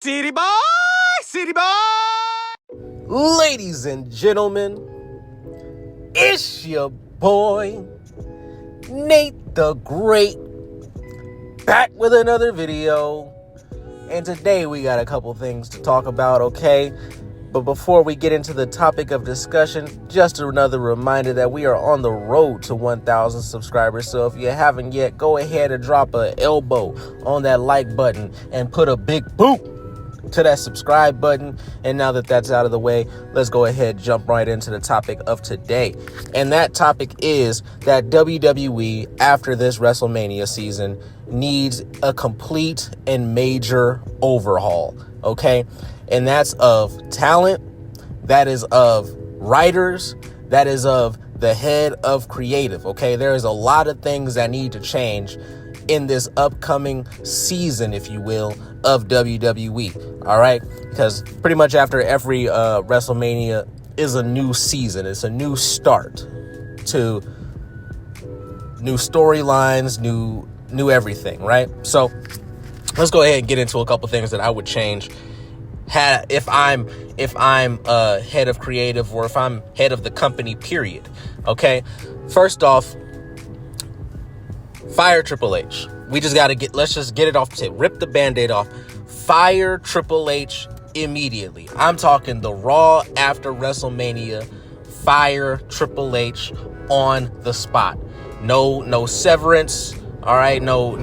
City boy, city boy. Ladies and gentlemen, it's your boy, Nate the Great, back with another video. And today we got a couple things to talk about, okay? But before we get into the topic of discussion, just another reminder that we are on the road to 1,000 subscribers. So if you haven't yet, go ahead and drop an elbow on that like button and put a big boot to that subscribe button. And now that that's out of the way, let's go ahead and jump right into the topic of today. And that topic is that WWE, after this WrestleMania season, needs a complete and major overhaul, okay? And that's of talent, that is of writers, that is of the head of creative, okay? There is a lot of things that need to change in this upcoming season, if you will, of WWE, all right? Because pretty much after every WrestleMania is a new season. It's a new start to new storylines, new everything, right? So let's go ahead and get into a couple things that I would change if I'm head of creative, or if I'm head of the company, period. Okay, first off, fire Triple H. Let's just get it off the tip. Rip the Band-Aid off. Fire Triple H immediately. I'm talking the Raw after WrestleMania. Fire Triple H on the spot. No severance. All right. No.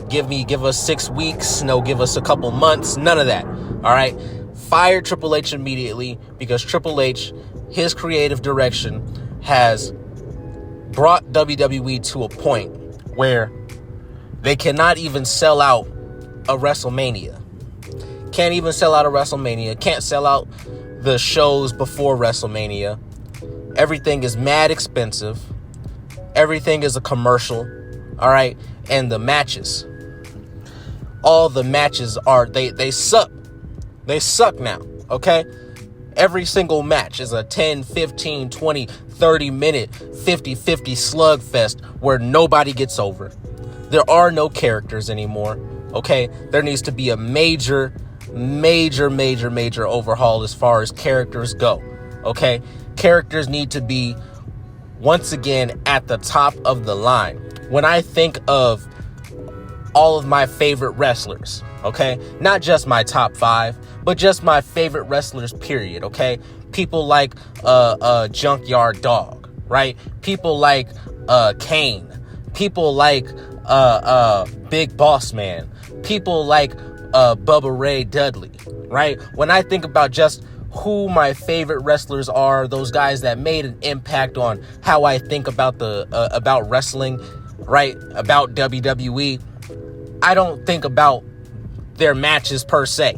Give us 6 weeks. No, give us a couple months. None of that. All right. Fire Triple H immediately, because Triple H, his creative direction has brought WWE to a point where they cannot even sell out a WrestleMania. Can't even sell out a WrestleMania. Can't sell out the shows before WrestleMania. Everything is mad expensive. Everything is a commercial. All right. And the matches, all the matches they suck. They suck now. Okay. Every single match is a 10, 15, 20, 30 minute, 50-50 slugfest where nobody gets over. There are no characters anymore. Okay. There needs to be a major overhaul as far as characters go. Okay. Characters need to be, once again, at the top of the line. When I think of all of my favorite wrestlers, okay, not just my top 5, but just my favorite wrestlers, period, okay? People like Junkyard Dog, right? People like Kane. People like Big Boss Man. People like Bubba Ray Dudley, right? When I think about just who my favorite wrestlers are, those guys that made an impact on how I think about about wrestling, right? About WWE, I don't think about their matches per se.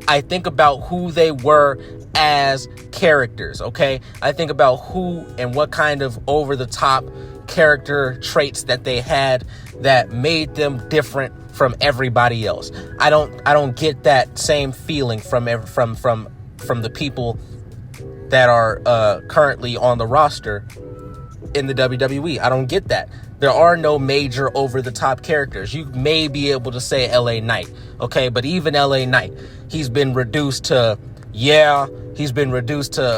I think about who they were as characters, okay? I think about who and what kind of over-the-top character traits that they had that made them different from everybody else. I don't get that same feeling from the people that are currently on the roster in the WWE. I don't get that. There are no major over-the-top characters. You may be able to say LA Knight, okay? But even LA Knight, he's been reduced to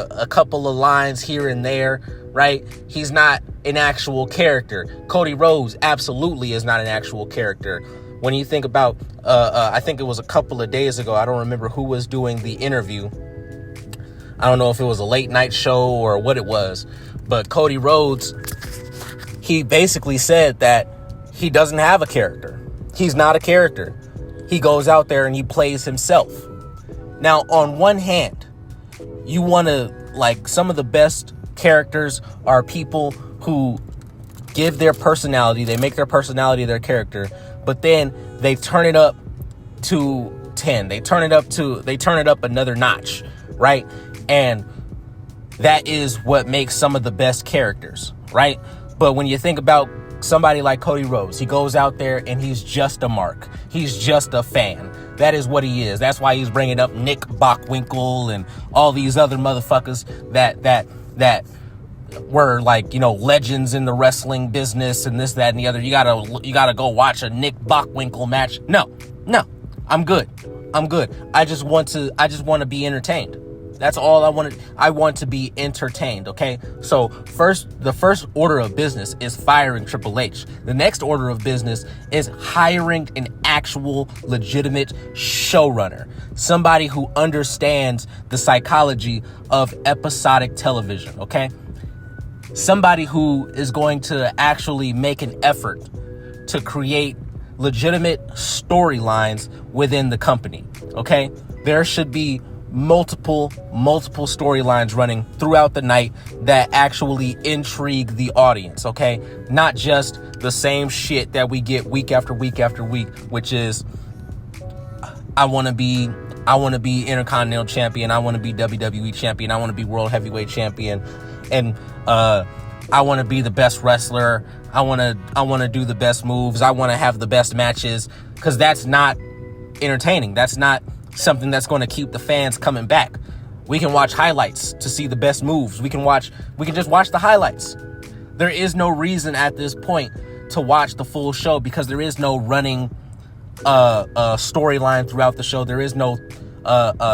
a couple of lines here and there, right? He's not an actual character. Cody Rhodes absolutely is not an actual character. When you think about, I think it was a couple of days ago, I don't remember who was doing the interview. I don't know if it was a late night show or what it was, but Cody Rhodes, he basically said that he doesn't have a character. He's not a character. He goes out there and he plays himself. Now, on one hand, you want to, like, some of the best characters are people who give their personality, they make their personality their character, but then they turn it up to 10. They turn it up another notch, right? And that is what makes some of the best characters, right? But when you think about somebody like Cody Rhodes, he goes out there and he's just a mark. He's just a fan. That is what he is. That's why he's bringing up Nick Bockwinkel and all these other motherfuckers that were, like, you know, legends in the wrestling business and this, that, and the other. You gotta go watch a Nick Bockwinkel match. No. I'm good. I just want to be entertained. That's all I want. I want to be entertained. Okay. So the first order of business is firing Triple H. The next order of business is hiring an actual legitimate showrunner, somebody who understands the psychology of episodic television. Okay. Somebody who is going to actually make an effort to create legitimate storylines within the company. Okay. There should be multiple storylines running throughout the night that actually intrigue the audience, okay? Not just the same shit that we get week after week after week, which is I want to be Intercontinental Champion, I want to be WWE Champion, I want to be World Heavyweight Champion, and I want to be the best wrestler, I want to do the best moves, I want to have the best matches, because that's not entertaining. That's not something that's going to keep the fans coming back. We can watch highlights to see the best moves. We can just watch the highlights. There is no reason at this point to watch the full show because there is no running storyline throughout the show. There is no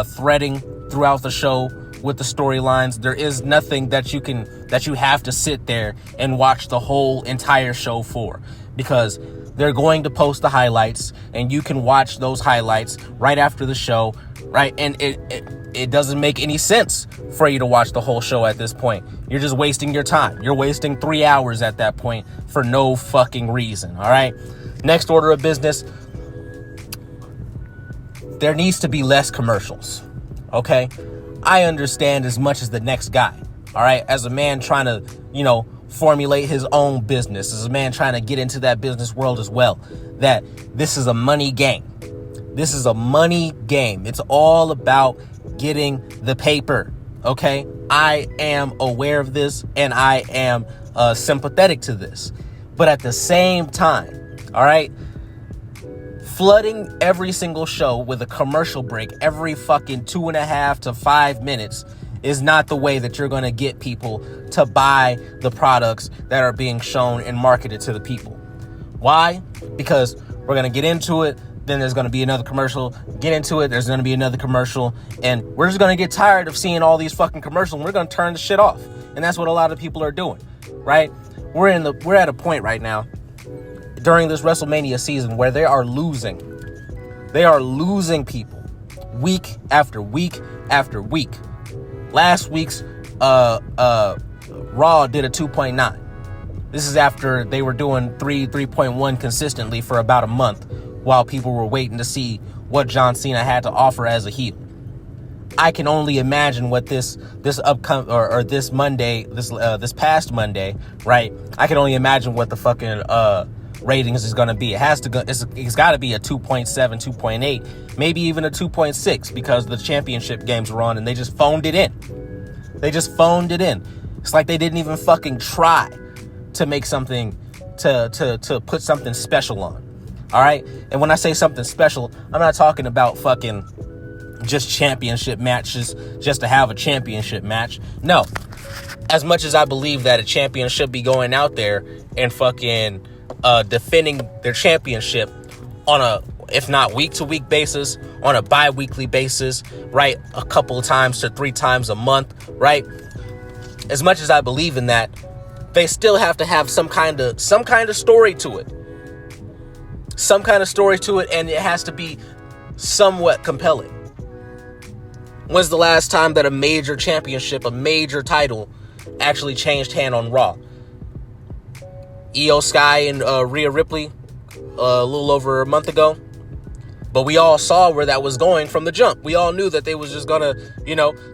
threading throughout the show with the storylines. There is nothing that you have to sit there and watch the whole entire show for, because they're going to post the highlights and you can watch those highlights right after the show, right? And it doesn't make any sense for you to watch the whole show at this point. You're just wasting your time. You're wasting 3 hours at that point for no fucking reason, all right? Next order of business, there needs to be less commercials, okay? I understand as much as the next guy, all right? As a man trying to, formulate his own business, as a man trying to get into that business world as well, that this is a money game. This is a money game. It's all about getting the paper, okay? I am aware of this and I am sympathetic to this. But at the same time, all right, flooding every single show with a commercial break every fucking 2.5 to 5 minutes is not the way that you're going to get people to buy the products that are being shown and marketed to the people. Why? Because we're going to get into it, then there's going to be another commercial, get into it, there's going to be another commercial, and we're just going to get tired of seeing all these fucking commercials, and we're going to turn the shit off. And that's what a lot of people are doing, right? We're at a point right now during this WrestleMania season where they are losing people week after week after week. Last week's Raw did a 2.9. This is after they were doing 3.1 consistently for about a month while people were waiting to see what John Cena had to offer as a heel. I can only imagine what this past Monday, right? I can only imagine what the fucking ratings is going to be. It's got to be a 2.7, 2.8, maybe even a 2.6 because the championship games were on and they just phoned it in. It's like they didn't even fucking try to make something, to put something special on. All right. And when I say something special, I'm not talking about fucking just championship matches just to have a championship match. No. As much as I believe that a champion should be going out there and fucking defending their championship on a, if not week-to-week basis, on a bi-weekly basis, right? A couple of times to 3 times a month, right? As much as I believe in that, they still have to have some kind of story to it. Some kind of story to it, and it has to be somewhat compelling. When's the last time that a major championship, a major title, actually changed hand on Raw? Io Sky and Rhea Ripley a little over a month ago. But we all saw where that was going from the jump. We all knew that they was just gonna,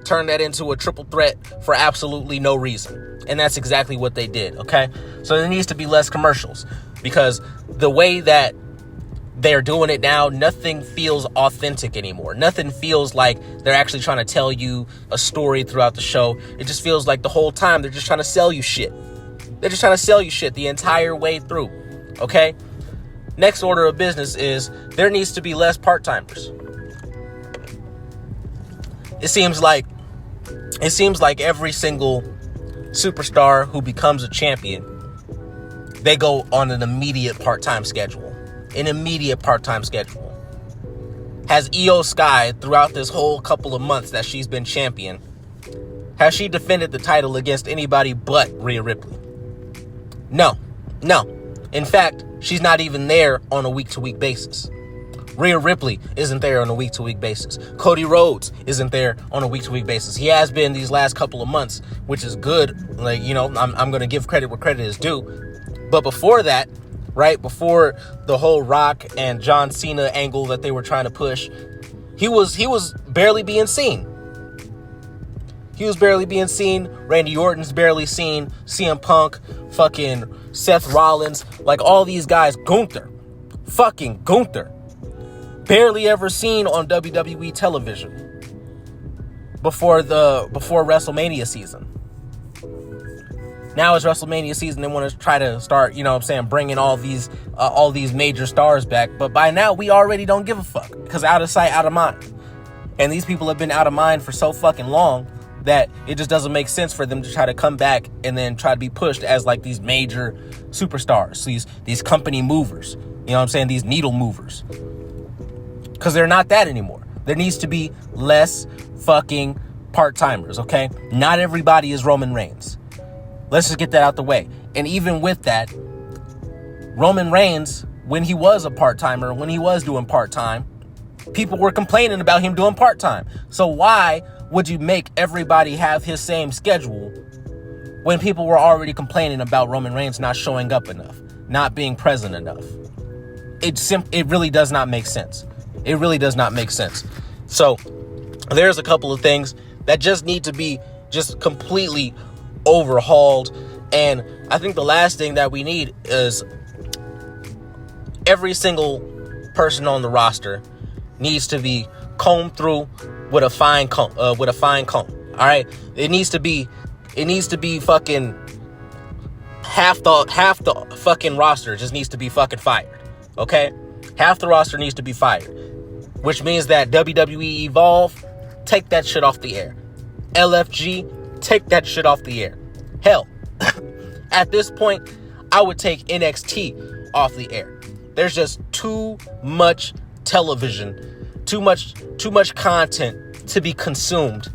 turn that into a triple threat for absolutely no reason. And that's exactly what they did, okay? So there needs to be less commercials, because the way that they're doing it now, nothing feels authentic anymore. Nothing feels like they're actually trying to tell you a story throughout the show. It just feels like the whole time they're just trying to sell you shit. They're just trying to sell you shit the entire way through, okay? Next order of business is there needs to be less part-timers. It seems like every single superstar who becomes a champion, they go on an immediate part-time schedule. has Io Sky, throughout this whole couple of months that she's been champion, has she defended the title against anybody but Rhea Ripley? No. In fact, she's not even there on a week-to-week basis. Rhea Ripley isn't there on a week-to-week basis. Cody Rhodes isn't there on a week-to-week basis. He has been these last couple of months, which is good. Like, you know, I'm going to give credit where credit is due. But before that, right, before the whole Rock and John Cena angle that they were trying to push, he was barely being seen. He was barely being seen. Randy Orton's barely seen. CM Punk, fucking Seth Rollins, like all these guys. Gunther, barely ever seen on WWE television before WrestleMania season. Now it's WrestleMania season. They want to try to start, you know what I'm saying, bringing all these major stars back. But by now, we already don't give a fuck, because out of sight, out of mind. And these people have been out of mind for so fucking long that it just doesn't make sense for them to try to come back and then try to be pushed as like these major superstars, these company movers. You know what I'm saying? These needle movers. Because they're not that anymore. There needs to be less fucking part-timers, okay? Not everybody is Roman Reigns. Let's just get that out the way. And even with that, Roman Reigns, when he was a part-timer, when he was doing part-time, people were complaining about him doing part-time. So why would you make everybody have his same schedule when people were already complaining about Roman Reigns not showing up enough, not being present enough? It really does not make sense. It really does not make sense. So there's a couple of things that just need to be just completely overhauled. And I think the last thing that we need is every single person on the roster needs to be combed through with a fine comb. All right, it needs to be fucking half the fucking roster just needs to be fucking fired. Okay, half the roster needs to be fired, which means that WWE Evolve, take that shit off the air. LFG, take that shit off the air. Hell, at this point, I would take NXT off the air. There's just too much television, too much content to be consumed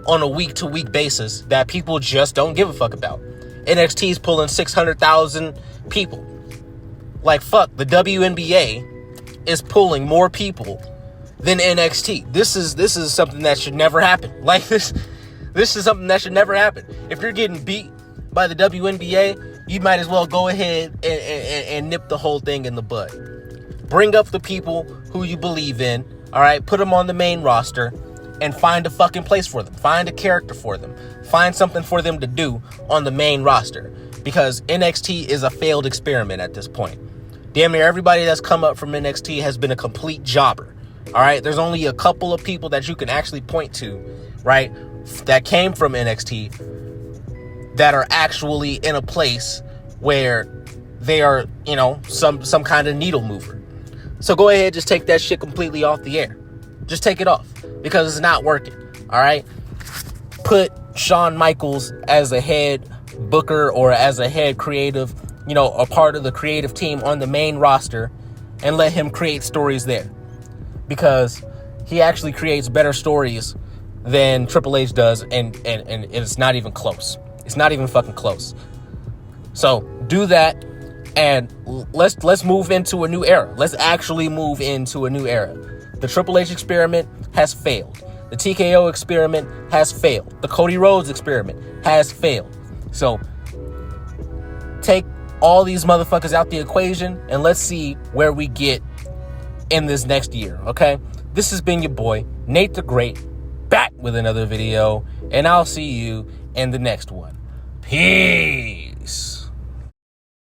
on a week-to-week basis that people just don't give a fuck about. NXT's pulling 600,000 people. Like, fuck, the WNBA is pulling more people than NXT. This is something that should never happen. Like, this is something that should never happen. If you're getting beat by the WNBA, you might as well go ahead and nip the whole thing in the bud. Bring up the people who you believe in, all right? Put them on the main roster and find a fucking place for them. Find a character for them. Find something for them to do on the main roster, because NXT is a failed experiment at this point. Damn near everybody that's come up from NXT has been a complete jobber, all right? There's only a couple of people that you can actually point to, right, that came from NXT that are actually in a place where they are, you know, some kind of needle mover. So go ahead, just take that shit completely off the air. Just take it off, because it's not working, all right? Put Shawn Michaels as a head booker or as a head creative, you know, a part of the creative team on the main roster, and let him create stories there, because he actually creates better stories than Triple H does, and it's not even close. It's not even fucking close. So do that. And let's move into a new era. Let's actually move into a new era. The Triple H experiment has failed. The TKO experiment has failed. The Cody Rhodes experiment has failed. So take all these motherfuckers out the equation and let's see where we get in this next year, okay? This has been your boy, Nate the Great, back with another video, and I'll see you in the next one. Peace.